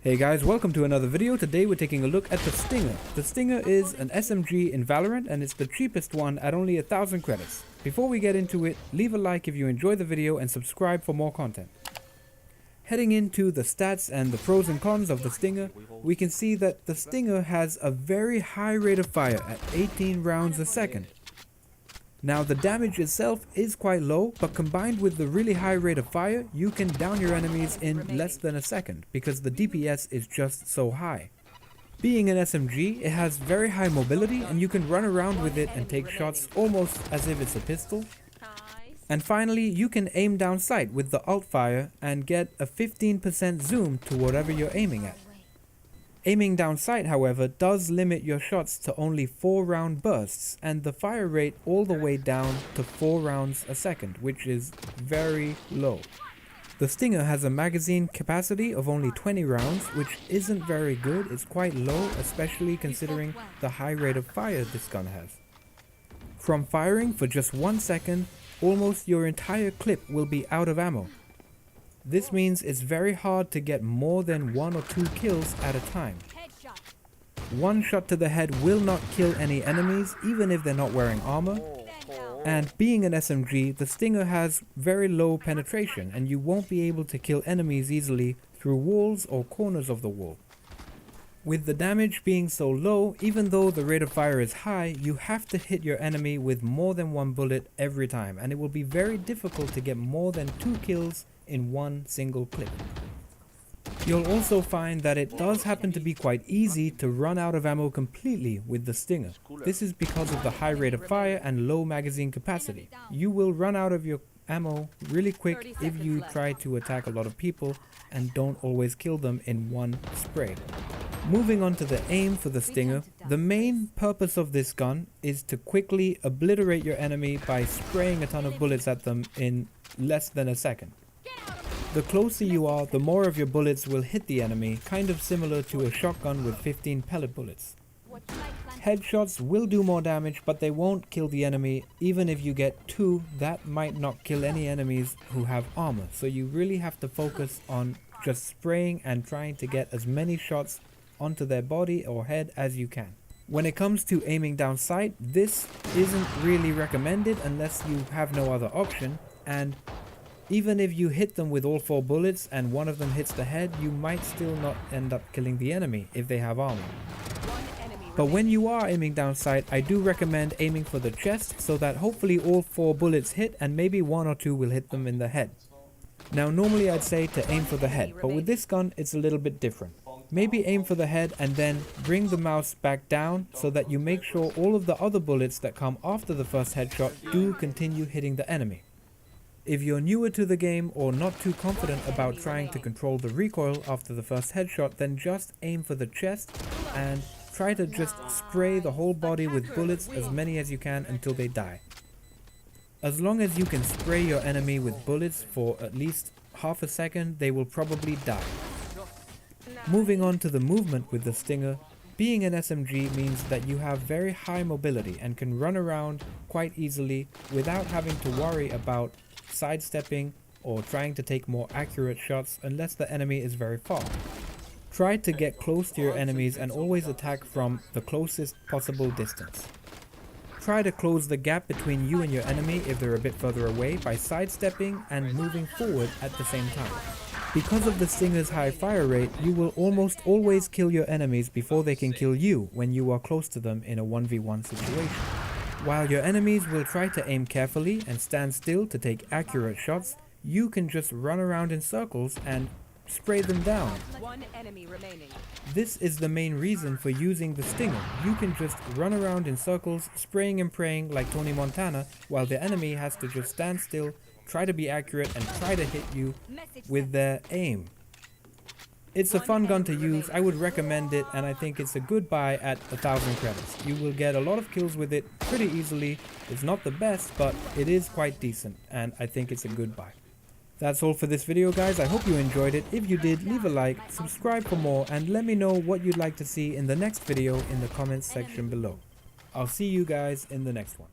Hey guys, welcome to another video. Today we're taking a look at the Stinger. The Stinger is an SMG in Valorant and it's the cheapest one at only 1,000 credits. Before we get into it, leave a like if you enjoy the video and subscribe for more content. Heading into the stats and the pros and cons of the Stinger, we can see that the Stinger has a very high rate of fire at 18 rounds a second. Now the damage itself is quite low, but combined with the really high rate of fire, you can down your enemies in less than a second because the DPS is just so high. Being an SMG, it has very high mobility and you can run around with it and take shots almost as if it's a pistol. And finally, you can aim down sight with the alt fire and get a 15% zoom to whatever you're aiming at. Aiming down sight, however, does limit your shots to only 4 round bursts and the fire rate all the way down to 4 rounds a second, which is very low. The Stinger has a magazine capacity of only 20 rounds, which isn't very good. It's quite low, especially considering the high rate of fire this gun has. From firing for just 1 second, almost your entire clip will be out of ammo. This means it's very hard to get more than 1 or 2 kills at a time. One shot to the head will not kill any enemies, even if they're not wearing armor. And being an SMG, the Stinger has very low penetration and you won't be able to kill enemies easily through walls or corners of the wall. With the damage being so low, even though the rate of fire is high, you have to hit your enemy with more than 1 bullet every time, and it will be very difficult to get more than 2 kills in one single clip. You'll also find that it does happen to be quite easy to run out of ammo completely with the Stinger. This is because of the high rate of fire and low magazine capacity. You will run out of your ammo really quick if you try to attack a lot of people and don't always kill them in one spray. Moving on to the aim for the Stinger, the main purpose of this gun is to quickly obliterate your enemy by spraying a ton of bullets at them in less than a second. The closer you are, the more of your bullets will hit the enemy, kind of similar to a shotgun with 15 pellet bullets. Headshots will do more damage, but they won't kill the enemy. Even if you get 2, that might not kill any enemies who have armor. So you really have to focus on just spraying and trying to get as many shots onto their body or head as you can. When it comes to aiming down sight, this isn't really recommended unless you have no other option, and even if you hit them with all 4 bullets and one of them hits the head, you might still not end up killing the enemy if they have armor. But when you are aiming down sight, I do recommend aiming for the chest so that hopefully all 4 bullets hit and maybe 1 or 2 will hit them in the head. Now normally I'd say to aim for the head, but with this gun it's a little bit different. Maybe aim for the head and then bring the mouse back down so that you make sure all of the other bullets that come after the first headshot do continue hitting the enemy. If you're newer to the game or not too confident about trying to control the recoil after the first headshot, then just aim for the chest and try to just spray the whole body with bullets, as many as you can, until they die. As long as you can spray your enemy with bullets for at least half a second, they will probably die. Moving on to the movement with the Stinger, being an SMG means that you have very high mobility and can run around quite easily without having to worry about sidestepping or trying to take more accurate shots unless the enemy is very far. Try to get close to your enemies and always attack from the closest possible distance. Try to close the gap between you and your enemy if they're a bit further away by sidestepping and moving forward at the same time. Because of the Stinger's high fire rate, you will almost always kill your enemies before they can kill you when you are close to them in a 1v1 situation. While your enemies will try to aim carefully and stand still to take accurate shots, you can just run around in circles and spray them down. 1 enemy remaining. This is the main reason for using the Stinger. You can just run around in circles, spraying and praying like Tony Montana, while the enemy has to just stand still, try to be accurate and try to hit you with their aim. It's a fun gun to use. I would recommend it, and I think it's a good buy at 1,000 credits. You will get a lot of kills with it pretty easily. It's not the best, but it is quite decent, and I think it's a good buy. That's all for this video, guys. I hope you enjoyed it. If you did, leave a like, subscribe for more, and let me know what you'd like to see in the next video in the comments section below. I'll see you guys in the next one.